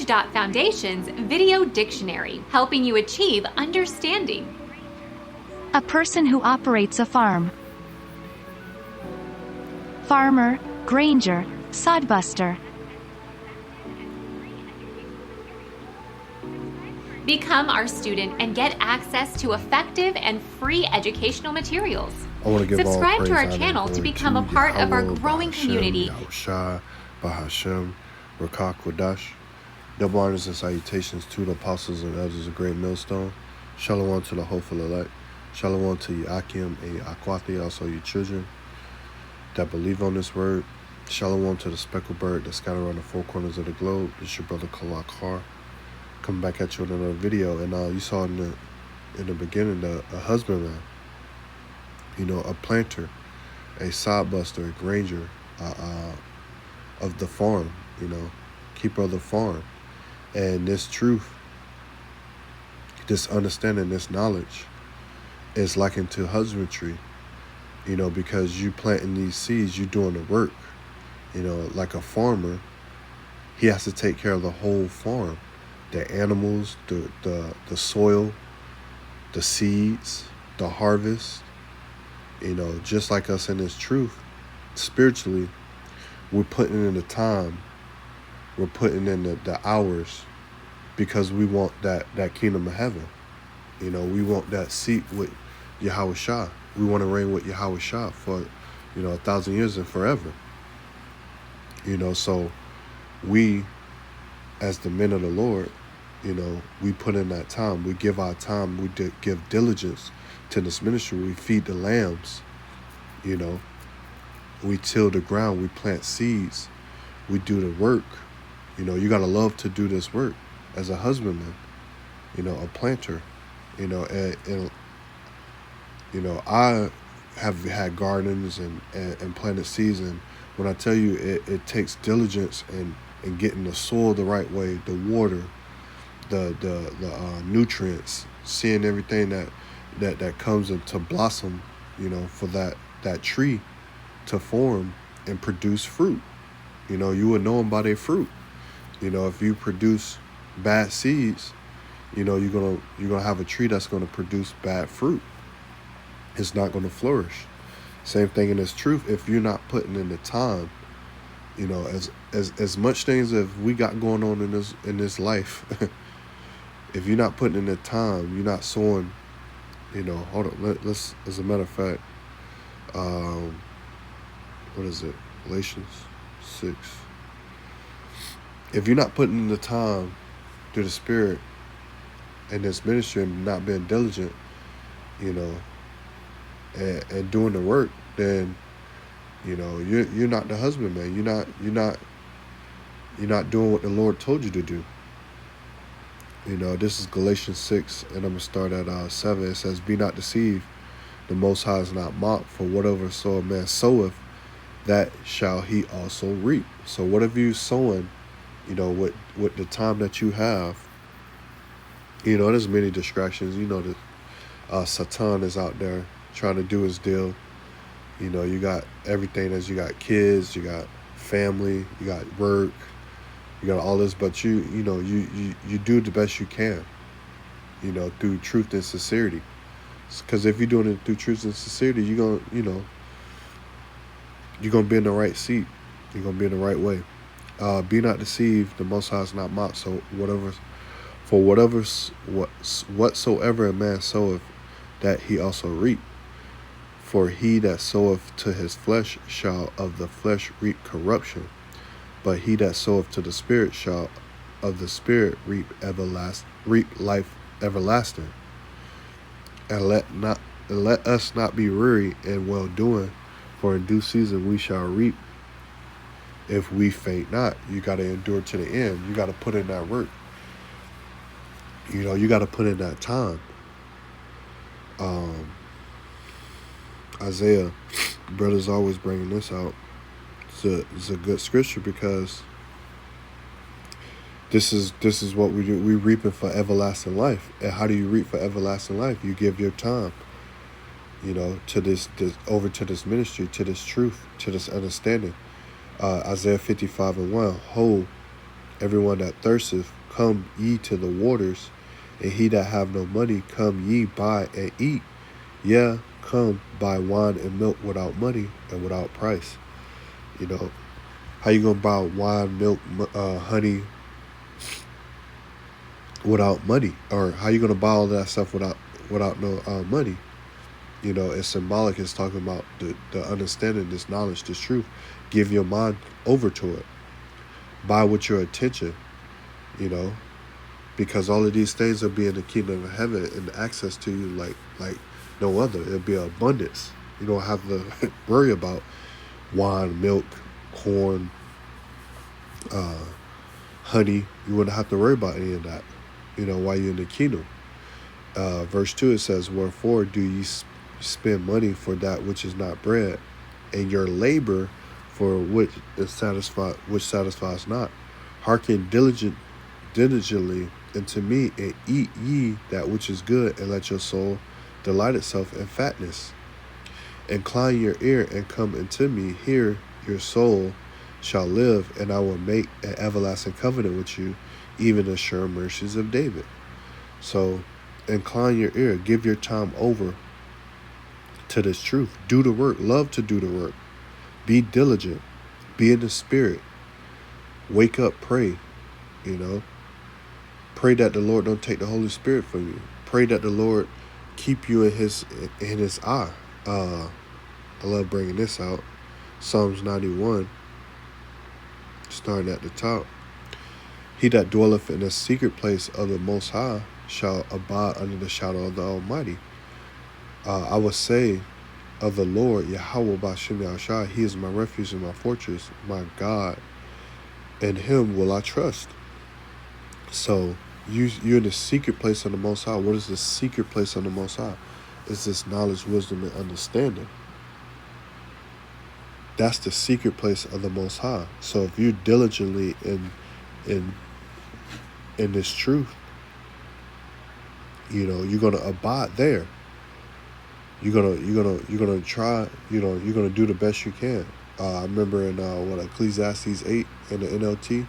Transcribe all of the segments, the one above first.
Foundation's Video Dictionary, helping you achieve understanding. A person who operates a farm. Farmer, granger, sodbuster. Become our student and get access to effective and free educational materials. I want to give Subscribe all to our praise, channel honor, to and become a glory part to of our Yahweh, growing Bahashem, community. Yahushua, Bahashem, Rakak Wadash. Double honors and salutations to the apostles and elders of Great Millstone. Shalom to the hopeful elect. Shalom to Yakim and Akwati, also your children that believe on this word. Shalom to the speckled bird that scattered around the four corners of the globe. It's your brother Kalak Har. Coming back at you with another video. And you saw in the beginning a husbandman, a planter, a sodbuster, a granger of the farm, keeper of the farm. And this truth, this understanding, this knowledge is likened to husbandry, because you planting these seeds, you doing the work. Like a farmer, he has to take care of the whole farm, the animals, the soil, the seeds, the harvest. Just like us in this truth, spiritually, we're putting in the time, we're putting in the hours, because we want that kingdom of heaven. We want that seat with Yahweh Shah. We want to reign with Yahweh Shah for 1,000 years and forever. So we, as the men of the Lord, we put in that time. We give our time. We give diligence to this ministry. We feed the lambs. We till the ground. We plant seeds. We do the work. You got to love to do this work as a husbandman, a planter, and I have had gardens and planted seeds. And when I tell you it takes diligence and getting the soil the right way, the water, the nutrients, seeing everything that comes into blossom, for that tree to form and produce fruit. You would know them by their fruit. If you produce bad seeds, you're gonna have a tree that's gonna produce bad fruit. It's not gonna flourish. Same thing in this truth. If you're not putting in the time, as much things as we got going on in this life, if you're not putting in the time, you're not sowing. Hold on. Let's. As a matter of fact, what is it? Galatians 6. If you're not putting in the time through the Spirit in this ministry and not being diligent, and doing the work, then you're not the husbandman. You're not doing what the Lord told you to do. This is Galatians 6, and I'm gonna start at 7. It says, "Be not deceived; the Most High is not mocked. For whatever so a man soweth, that shall he also reap." So whatever you sowing, with the time that you have, there's many distractions. That Satan is out there trying to do his deal. You got everything you got kids, you got family, you got work, you got all this, but you do the best you can, through truth and sincerity. Because if you're doing it through truth and sincerity, you're gonna be in the right seat. You're gonna be in the right way. Be not deceived; the Most High is not mocked. So whatsoever a man soweth, that he also reap. For he that soweth to his flesh shall of the flesh reap corruption, but he that soweth to the Spirit shall of the Spirit reap life everlasting. And let us not be weary in well doing, for in due season we shall reap if we faint not. You got to endure to the end. You got to put in that work. You got to put in that time. Isaiah, brothers always bringing this out. It's a good scripture, because this is what we do. We reaping for everlasting life. And how do you reap for everlasting life? You give your time, to this over to this ministry, to this truth, to this understanding. Isaiah 55:1. Everyone that thirsteth, come ye to the waters, and he that have no money, come ye buy and eat. Yeah, come buy wine and milk without money and without price. You know, how you gonna buy wine, milk, honey without money? Or how you gonna buy all that stuff without no money? You know, it's symbolic. It's talking about the understanding, this knowledge, this truth. Give your mind over to it. Buy with your attention, you know, because all of these things will be in the kingdom of heaven and access to you like no other. It'll be abundance. You don't have to worry about wine, milk, corn, honey. You wouldn't have to worry about any of that, you know, while you're in the kingdom. Verse 2, it says, wherefore do ye spend money for that which is not bread, and your labor for which satisfies not? Hearken diligently unto me, and eat ye that which is good, and let your soul delight itself in fatness. Incline your ear and come unto me. Here your soul shall live, and I will make an everlasting covenant with you, even the sure mercies of David. So incline your ear, give your time over to this truth. Do the work, love to do the work. Be diligent, be in the spirit. Wake up, pray, you know. Pray that the Lord don't take the Holy Spirit from you. Pray that the Lord keep you in his eye. I love bringing this out. Psalms 91, starting at the top. He that dwelleth in the secret place of the Most High shall abide under the shadow of the Almighty. I will say of the Lord, Yahweh B'Shem Yahushua, he is my refuge and my fortress, my God. In him will I trust. So you're in the secret place of the Most High. What is the secret place of the Most High? It's this knowledge, wisdom, and understanding. That's the secret place of the Most High. So if you're diligently in this truth, you know, you're gonna abide there. You're gonna try. You know, you're gonna do the best you can. I remember in Ecclesiastes 8 in the NLT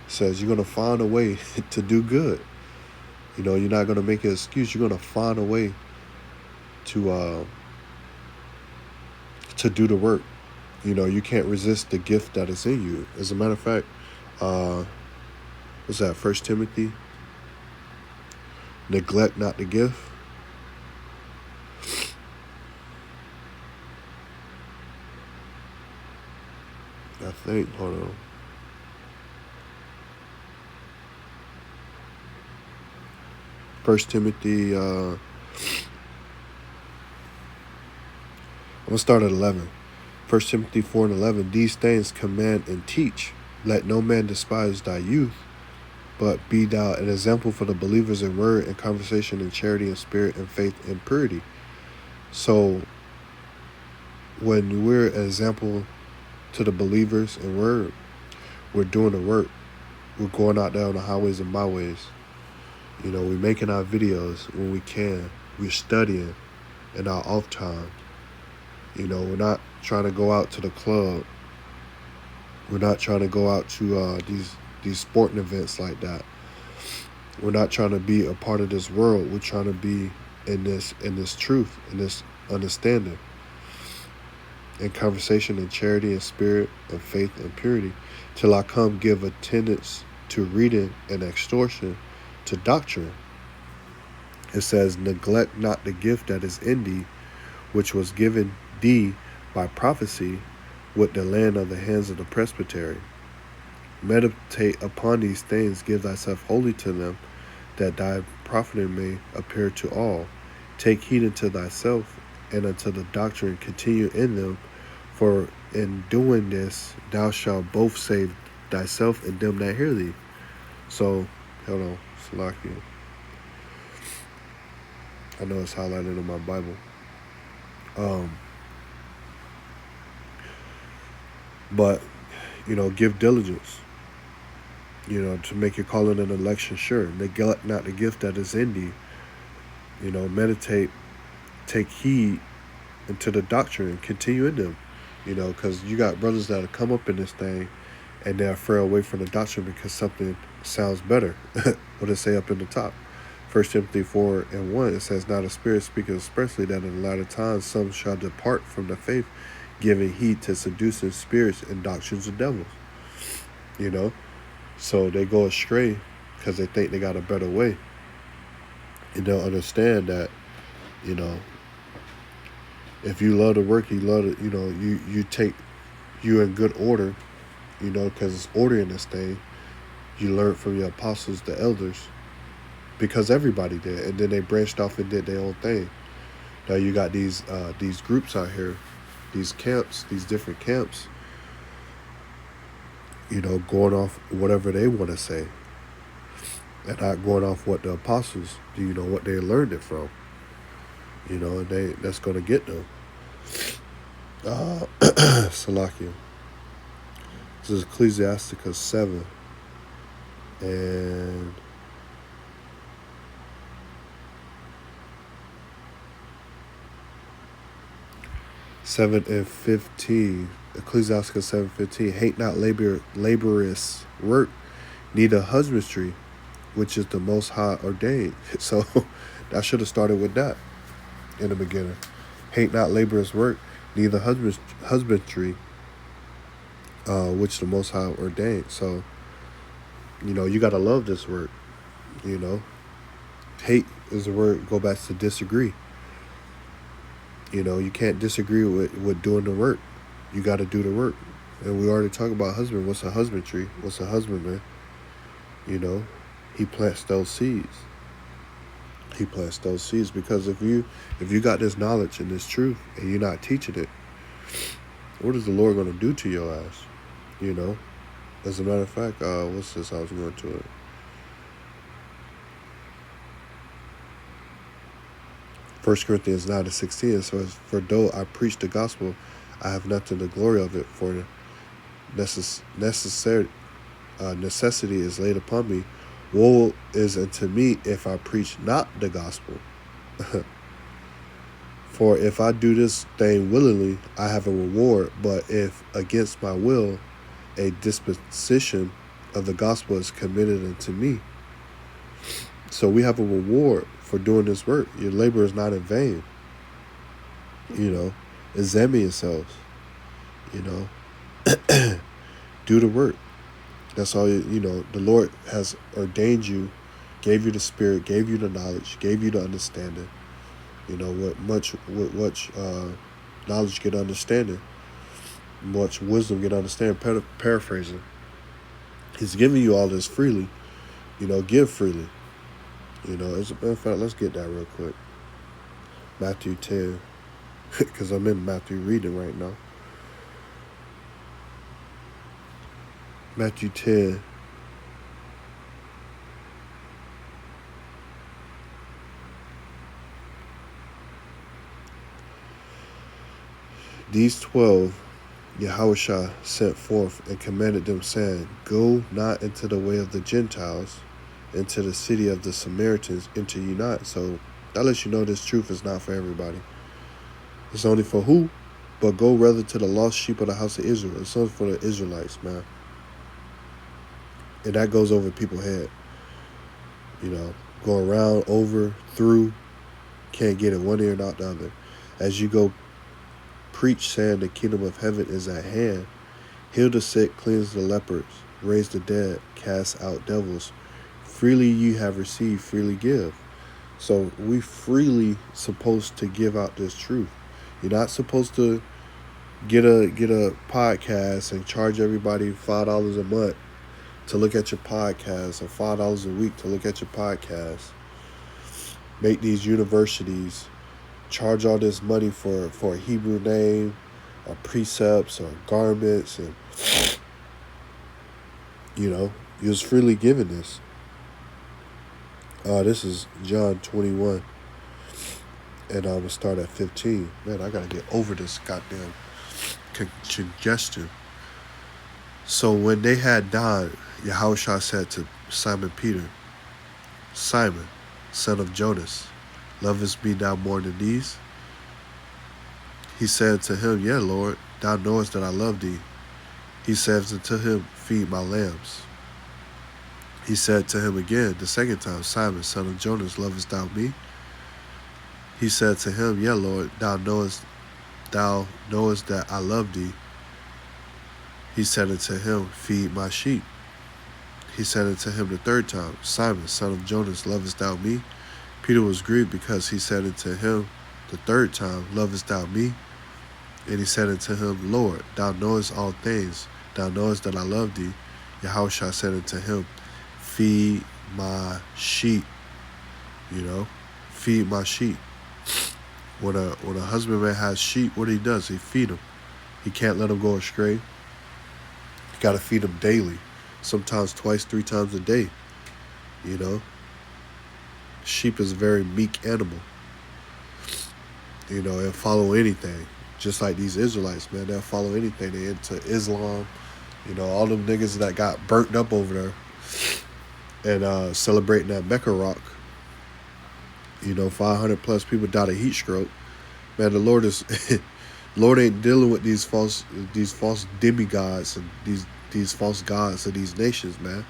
says you're gonna find a way to do good. You know, you're not gonna make an excuse. You're gonna find a way to do the work. You know, you can't resist the gift that is in you. As a matter of fact, what's that? 1 Timothy. Neglect not the gift. I think, hold on. First Timothy, I'm going to start at 11. 1 Timothy 4 and 11, these things command and teach. Let no man despise thy youth, but be thou an example for the believers in word and conversation and charity and spirit and faith and purity. So when we're an example to the believers in word, we're doing the work. We're going out there on the highways and byways. You know, we're making our videos when we can. We're studying in our off time. You know, we're not trying to go out to the club. We're not trying to go out to these sporting events like that. We're not trying to be a part of this world. We're trying to be in this truth, in this understanding, in conversation and charity and spirit and faith and purity, till I come give attendance to reading and extortion, to doctrine. It says, neglect not the gift that is in thee, which was given thee by prophecy with the land of the hands of the presbytery. Meditate upon these things, give thyself wholly to them, that thy profiting may appear to all. Take heed unto thyself and unto the doctrine, continue in them, for in doing this thou shalt both save thyself and them that hear thee. So, hold on, Salakia. I know it's highlighted in my Bible. But, you know, give diligence, you know, to make your calling and election sure. Neglect not the gift that is in thee. You know, meditate, take heed into the doctrine, and continue in them. You know, because you got brothers that'll come up in this thing and they're afraid away from the doctrine because something sounds better. What it say up in the top? 1 Timothy 4:1, it says, "Now the Spirit speaketh expressly that in the latter times some shall depart from the faith, giving heed to seducing spirits and doctrines of devils." You know? So they go astray because they think they got a better way. And they'll understand that, you know, if you love the work, you love it, you in good order, because it's order in this thing. You learn from your apostles, the elders, because everybody did, and then they branched off and did their own thing. Now you got these groups out here, these camps, these different camps, going off whatever they want to say, and not going off what the apostles, what they learned it from, and that's going to get them. Salakia. This is Ecclesiasticus 7, and 7:15. Ecclesiasticus 7:15. Hate not laborious work, neither husbandry, which is the Most High ordained. So I should have started with that in the beginning. Hate not laborious work, neither husbandry, which the Most High ordained. So, you got to love this work. Hate is the word, go back to disagree. You can't disagree with doing the work. You got to do the work. And we already talked about husband. What's a husbandry? What's a husbandman? He plants those seeds. He plants those seeds because if you got this knowledge and this truth and you're not teaching it, what is the Lord going to do to your ass? As a matter of fact, what's this? I was going to it. 1 Corinthians 9:16 says, "For though I preach the gospel, I have nothing to glory of it, for necessity is laid upon me. Woe is unto me if I preach not the gospel. For if I do this thing willingly, I have a reward, but if against my will, a disposition of the gospel is committed unto me." So we have a reward for doing this work. Your labor is not in vain. Examine yourselves. Do the work. That's all. The Lord has ordained you, gave you the Spirit, gave you the knowledge, gave you the understanding. With much knowledge get understanding, much wisdom get understanding. Paraphrasing. He's giving you all this freely. Give freely. As a matter of fact, let's get that real quick. Matthew 10, because I'm in Matthew reading right now. Matthew 10. These 12 Yahushua sent forth and commanded them, saying, "Go not into the way of the Gentiles, into the city of the Samaritans, enter ye not." So that lets you know this truth is not for everybody. It's only for who? But go rather to the lost sheep of the house of Israel. It's only for the Israelites, man. And that goes over people's head. Go around, over, through, can't get it one ear and out the other. As you go preach, saying the kingdom of heaven is at hand, heal the sick, cleanse the lepers, raise the dead, cast out devils. Freely you have received, freely give. So we freely supposed to give out this truth. You're not supposed to get a podcast and charge everybody $5 a month to look at your podcast, or $5 a week to look at your podcast. Make these universities charge all this money for a Hebrew name, or precepts, or garments, and you was freely given this. This is John 21, and I'm gonna start at 15. Man, I gotta get over this goddamn congestion. So when they had dined, Yahushua said to Simon Peter, "Simon, son of Jonas, lovest me thou more than these?" He said to him, "Yea, Lord, thou knowest that I love thee." He says unto him, Feed my lambs. He said to him again the second time, Simon, son of Jonas, lovest thou me? He said to him, Yea, Lord, thou knowest that I love thee. He said unto him, Feed my sheep. He said unto him the third time, Simon, son of Jonas, lovest thou me? Peter was grieved because he said unto him the third time, Lovest thou me? And he said unto him, Lord, thou knowest all things. Thou knowest that I love thee. Yahushua said unto him, Feed my sheep. Feed my sheep. When a husbandman has sheep, what he does, he feed them. He can't let them go astray. You got to feed them daily, sometimes twice, 3 times a day. Sheep is a very meek animal. They'll follow anything. Just like these Israelites, man, they'll follow anything. They into Islam. All them niggas that got burnt up over there and celebrating that Mecca rock. 500 plus people died of heat stroke. Man, the Lord is Lord ain't dealing with these false demigods and these false gods of these nations, man.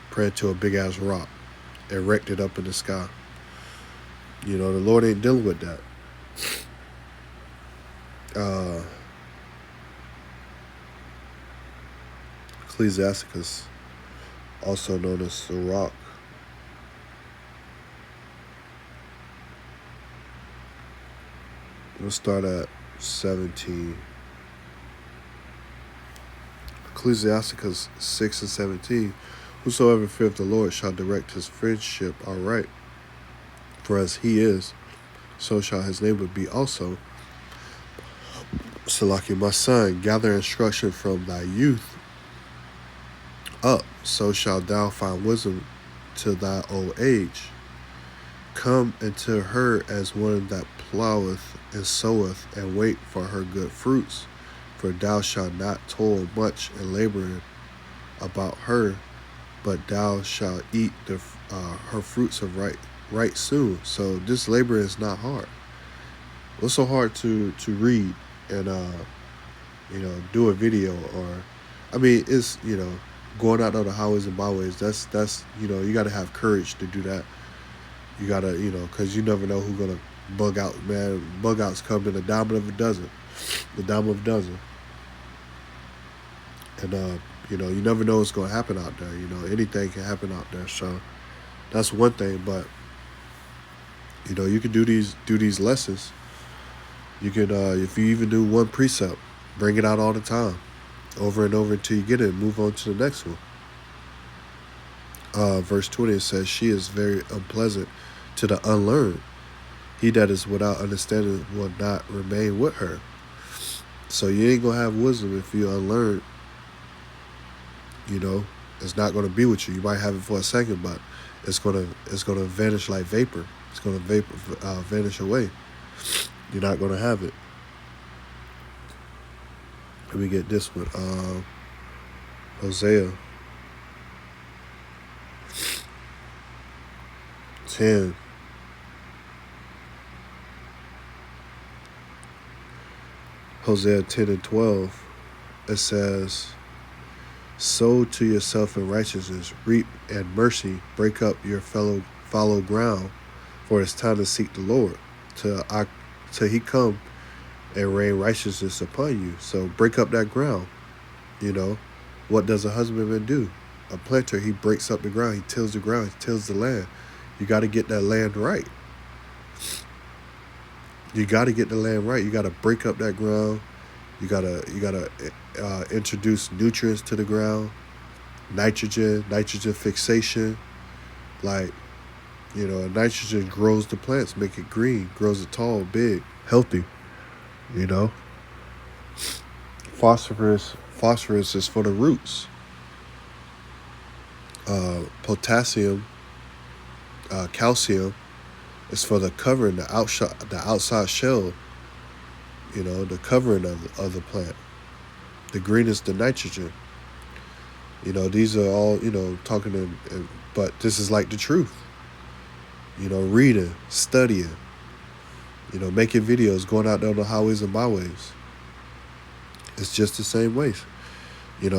Praying to a big ass rock, erected up in the sky. The Lord ain't dealing with that. Ecclesiasticus, also known as the rock. We'll start at 17. Ecclesiasticus 6 and 17. Whosoever feareth the Lord shall direct his friendship aright. For as he is, so shall his neighbor be also. Salaki, my son, gather instruction from thy youth up, so shalt thou find wisdom to thy old age. Come unto her as one that ploweth and soweth, and wait for her good fruits. For thou shalt not toil much and labor about her, but thou shalt eat her fruits of right soon. So this labor is not hard. What's so hard to read and do a video? Or it's going out on the highways and byways. That's you got to have courage to do that. You got to because you never know who's gonna bug out, man. Bug outs come in a dime of a dozen. And you never know what's gonna happen out there. Anything can happen out there. So that's one thing. But you can do these lessons. You can if you even do one precept, bring it out all the time, over and over until you get it and move on to the next one. Verse 20, it says, She is very unpleasant to the unlearned. He that is without understanding will not remain with her. So you ain't gonna have wisdom if you're unlearned. It's not gonna be with you. You might have it for a second, but it's gonna vanish like vapor. It's gonna vanish away. You're not gonna have it. Let me get this one. Hosea 10. Hosea 10 and 12. It says, Sow to yourself in righteousness, reap and mercy, break up your fallow ground, for it's time to seek the Lord, till he come and rain righteousness upon you. So break up that ground. What does a husbandman do? A planter, he breaks up the ground, he tills the ground, he tills the land. You got to get that land right. You got to get the land right. You got to break up that ground. You gotta introduce nutrients to the ground, nitrogen fixation. Nitrogen grows the plants, make it green, grows it tall, big, healthy. Phosphorus is for the roots. Potassium, calcium is for the covering, the outside shell. The covering of the plant. The green is the nitrogen. These are all, talking but this is like the truth. Reading, studying, making videos, going out there on the highways and byways. It's just the same way.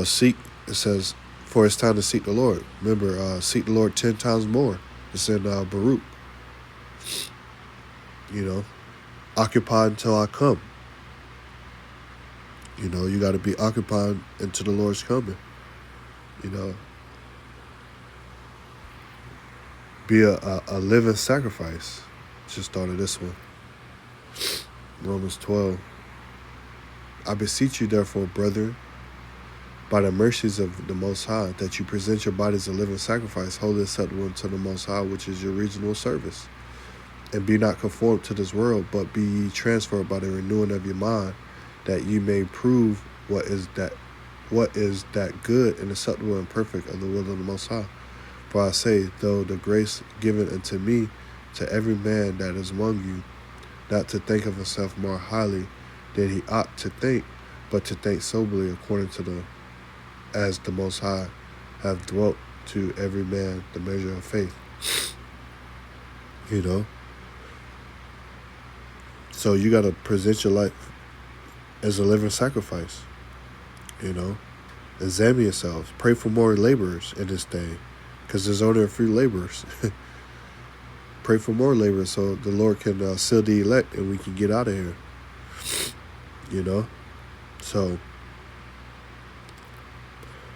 Seek, it says, for it's time to seek the Lord. Remember, seek the Lord 10 times more. It's in Baruch. Occupy until I come. You got to be occupied until the Lord's coming. Be a living sacrifice. Just thought of this one. Romans 12. I beseech you, therefore, brethren, by the mercies of the Most High, that you present your bodies a living sacrifice, holy acceptable unto the Most High, which is your reasonable service. And be not conformed to this world, but be ye transferred by the renewing of your mind, that ye may prove what is that good and acceptable and perfect of the will of the Most High. For I say, though the grace given unto me, to every man that is among you, not to think of himself more highly than he ought to think, but to think soberly according to as the Most High have dwelt to every man the measure of faith. So you got to present your life as a living sacrifice. Examine yourselves. Pray for more laborers in this day, because there's only a few laborers. Pray for more laborers so the Lord can seal the elect and we can get out of here. So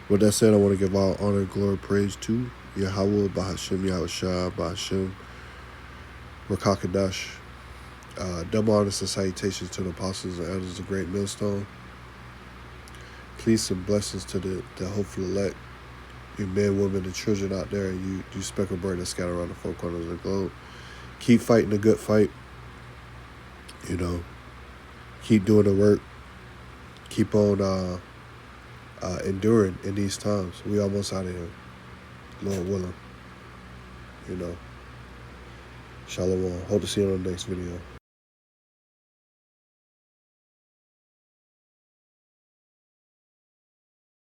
with that said, I want to give all honor, glory, praise to Yahweh, Bahashem, Yahushua, Bahashem, Rakakadash. Double honors and salutations to the apostles and elders of Great Millstone. Peace and blessings to the hopeful elect, you men, women, and children out there, and you speckled bird that scatter around the four corners of the globe. Keep fighting the good fight. Keep doing the work. Keep on enduring in these times. We almost out of here, Lord willing. Shalom. Hope to see you on the next video.